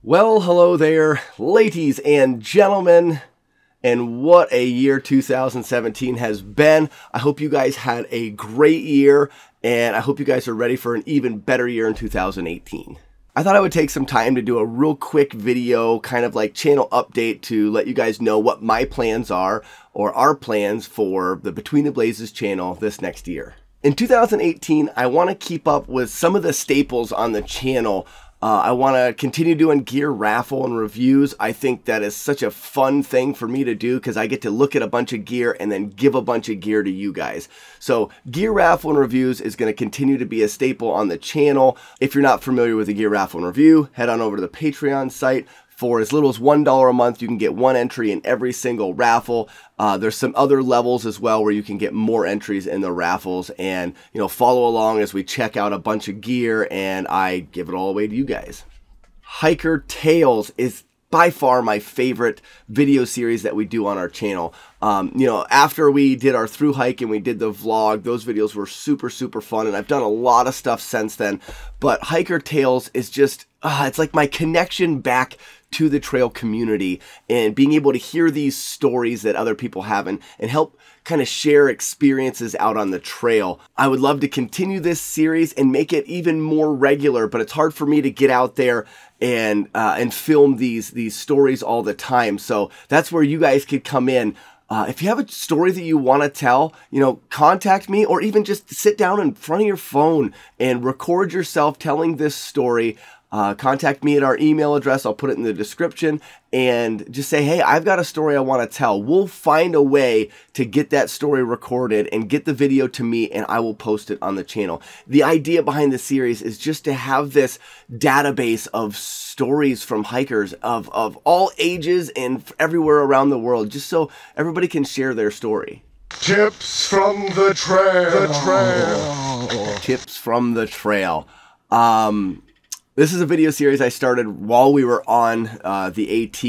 Well, hello there, ladies and gentlemen, and what a year 2017 has been. I hope you guys had a great year, and I hope you guys are ready for an even better year in 2018. I thought I would take some time to do a real quick video, kind of like channel update to let you guys know what my plans are, or our plans for the Between the Blazes channel this next year. In 2018, I want to keep up with some of the staples on the channel. I want to continue doing gear raffle and reviews. I think that is such a fun thing for me to do because I get to look at a bunch of gear and then give a bunch of gear to you guys. So gear raffle and reviews is going to continue to be a staple on the channel. If you're not familiar with the gear raffle and review, head on over to the Patreon site. For as little as $1 a month, you can get one entry in every single raffle. There's some other levels as well where you can get more entries in the raffles and, follow along as we check out a bunch of gear and I give it all away to you guys. Hikertails is by far my favorite video series that we do on our channel. After we did our through hike and we did the vlog, those videos were super fun, and I've done a lot of stuff since then. But Hikertails is just, it's like my connection back to the trail community and being able to hear these stories that other people have and help kind of share experiences out on the trail. I would love to continue this series and make it even more regular, but it's hard for me to get out there and film these stories all the time. So that's where you guys could come in. If you have a story that you want to tell, contact me, or even just sit down in front of your phone and record yourself telling this story. Contact me at our email address. I'll put it in the description, and just say, hey, I've got a story I want to tell. We'll find a way to get that story recorded and get the video to me, and I will post it on the channel. The idea behind the series is just to have this database of stories from hikers of all ages and everywhere around the world, just so everybody can share their story. Tips from the trail. Tips from the trail. This is a video series I started while we were on the AT,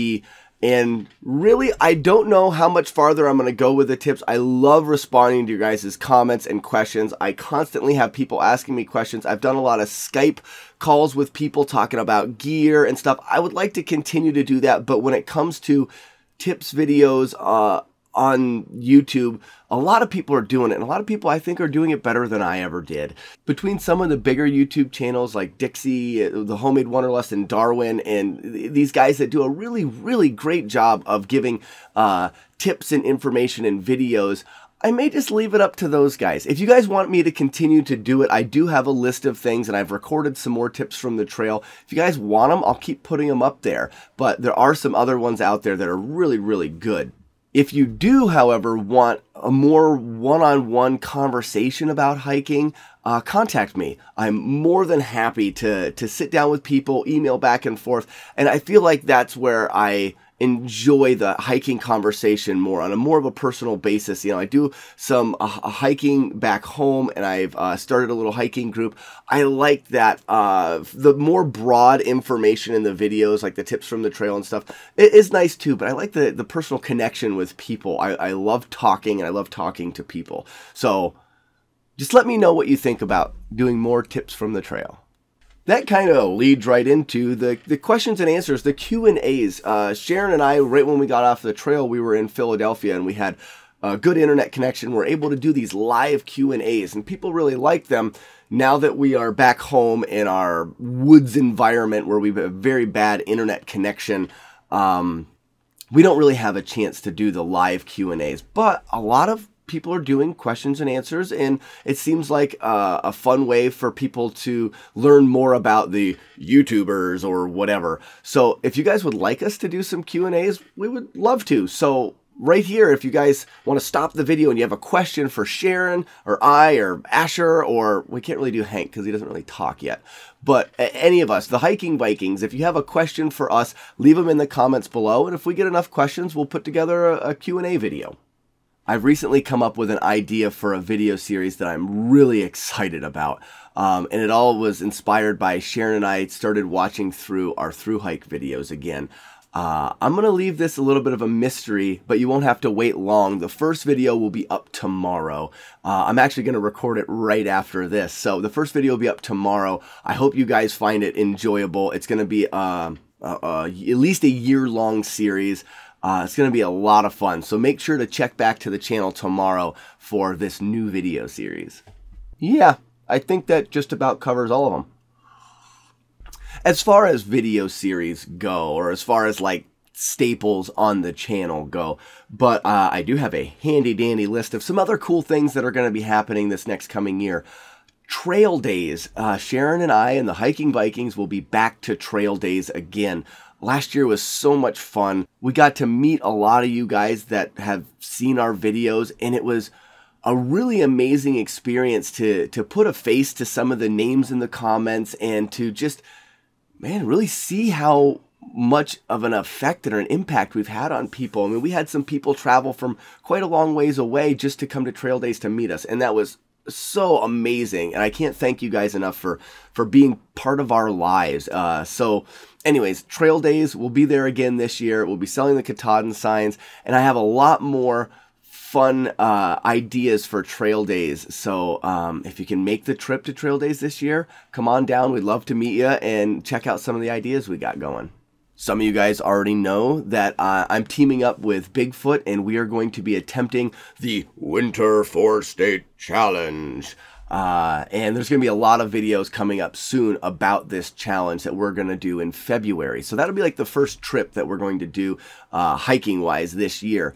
and really, I don't know how much farther I'm going to go with the tips. I love responding to your guys' comments and questions. I constantly have people asking me questions. I've done a lot of Skype calls with people talking about gear and stuff. I would like to continue to do that, but when it comes to tips videos on YouTube, a lot of people are doing it, and a lot of people I think are doing it better than I ever did. Between some of the bigger YouTube channels like Dixie, the Homemade Wanderlust, and Darwin, and these guys that do a really great job of giving tips and information and videos, I may just leave it up to those guys. If you guys want me to continue to do it, I do have a list of things, and I've recorded some more tips from the trail. If you guys want them, I'll keep putting them up there, but there are some other ones out there that are really good. If you do, however, want a more one-on-one conversation about hiking, contact me. I'm more than happy to sit down with people, email back and forth, and I feel like that's where I enjoy the hiking conversation more, on a more of a personal basis. I do some hiking back home, and I've started a little hiking group. I like that the more broad information in the videos, like the tips from the trail and stuff, it is nice too, but I like the personal connection with people. I love talking, and I love talking to people. So just let me know what you think about doing more tips from the trail. That kind of leads right into the questions and answers, the Q&As. Sharon and I, right when we got off the trail, we were in Philadelphia, and we had a good internet connection. We're able to do these live Q&As, and people really like them. Now that we are back home in our woods environment where we have a very bad internet connection, we don't really have a chance to do the live Q&As, but a lot of people are doing questions and answers, and it seems like a fun way for people to learn more about the YouTubers or whatever. So if you guys would like us to do some Q&As, we would love to. So right here, if you guys want to stop the video and you have a question for Sharon or I or Asher, or we can't really do Hank because he doesn't really talk yet, but any of us, the Hiking Vikings, if you have a question for us, leave them in the comments below, and if we get enough questions, we'll put together a Q&A video. I've recently come up with an idea for a video series that I'm really excited about. And it all was inspired by Sharon and I started watching through our through hike videos again. I'm going to leave this a little bit of a mystery, but you won't have to wait long. The first video will be up tomorrow. I'm actually going to record it right after this. So the first video will be up tomorrow. I hope you guys find it enjoyable. It's going to be at least a year-long series. It's going to be a lot of fun. So make sure to check back to the channel tomorrow for this new video series. Yeah, I think that just about covers all of them. As far as video series go, or as far as like staples on the channel go, but I do have a handy dandy list of some other cool things that are going to be happening this next coming year. Trail days. Sharon and I and the Hiking Vikings will be back to trail days again. Last year was so much fun. We got to meet a lot of you guys that have seen our videos, and it was a really amazing experience to put a face to some of the names in the comments and to just, man, really see how much of an effect and an impact we've had on people. I mean, we had some people travel from quite a long ways away just to come to trail days to meet us, and that was so amazing, and I can't thank you guys enough for being part of our lives. So anyways, trail days will be there again this year. We'll be selling the Katahdin signs, and I have a lot more fun ideas for trail days. So if you can make the trip to trail days this year, come on down. We'd love to meet you and check out some of the ideas we got going. Some of you guys already know that I'm teaming up with Bigfoot, and we are going to be attempting the Winter 4-State Challenge. And there's going to be a lot of videos coming up soon about this challenge that we're going to do in February. So that'll be like the first trip that we're going to do hiking-wise this year.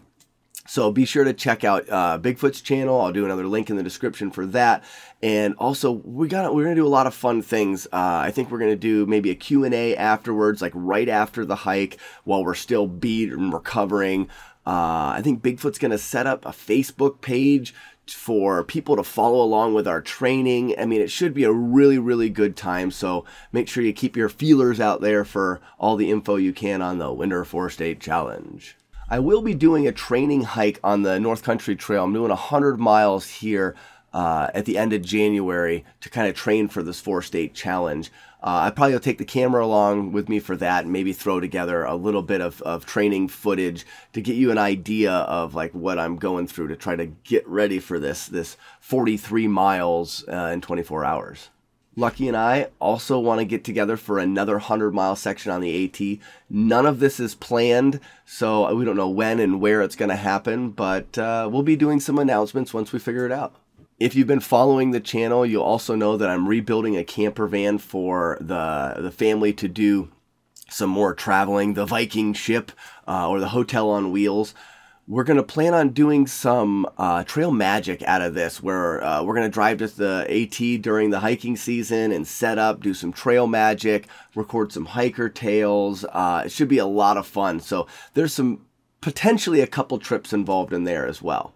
So be sure to check out Bigfoot's channel. I'll do another link in the description for that. And also, we're gonna do a lot of fun things. I think we're gonna do maybe a Q&A afterwards, like right after the hike, while we're still beat and recovering. I think Bigfoot's gonna set up a Facebook page for people to follow along with our training. I mean, it should be a really, really good time. So make sure you keep your feelers out there for all the info you can on the Winter 4-State Challenge. I will be doing a training hike on the North Country Trail. I'm doing 100 miles here at the end of January to kind of train for this 4-state challenge. I probably will take the camera along with me for that and maybe throw together a little bit of training footage to get you an idea of like what I'm going through to try to get ready for this 43 miles in 24 hours. Lucky and I also want to get together for another 100-mile section on the AT. None of this is planned, so we don't know when and where it's going to happen, but we'll be doing some announcements once we figure it out. If you've been following the channel, you'll also know that I'm rebuilding a camper van for the family to do some more traveling, the Viking ship or the hotel on wheels. We're going to plan on doing some trail magic out of this, where we're going to drive to the AT during the hiking season and set up, do some trail magic, record some Hikertails. It should be a lot of fun. So there's potentially a couple trips involved in there as well.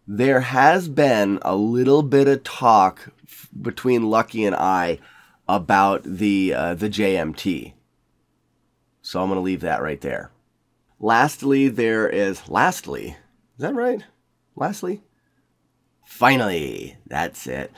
There has been a little bit of talk between Lucky and I about the JMT. So I'm going to leave that right there. Lastly, is that right? Lastly? Finally, that's it.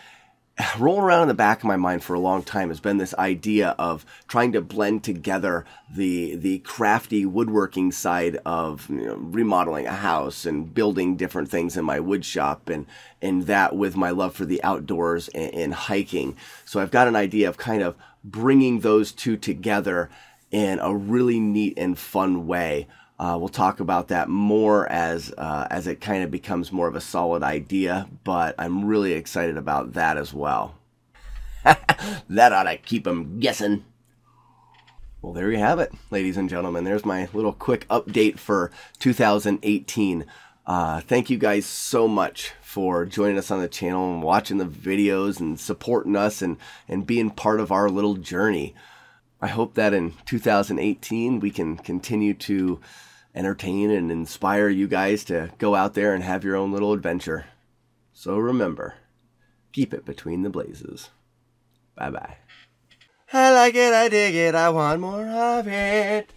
Rolling around in the back of my mind for a long time has been this idea of trying to blend together the crafty woodworking side of remodeling a house and building different things in my wood shop, and that with my love for the outdoors and hiking. So I've got an idea of kind of bringing those two together in a really neat and fun way. We'll talk about that more as it kind of becomes more of a solid idea, but I'm really excited about that as well. That ought to keep them guessing. Well, there you have it, ladies and gentlemen. There's my little quick update for 2018. Thank you guys so much for joining us on the channel and watching the videos and supporting us and being part of our little journey. I hope that in 2018 we can continue to entertain and inspire you guys to go out there and have your own little adventure. So remember, keep it between the blazes. Bye-bye. I like it, I dig it, I want more of it.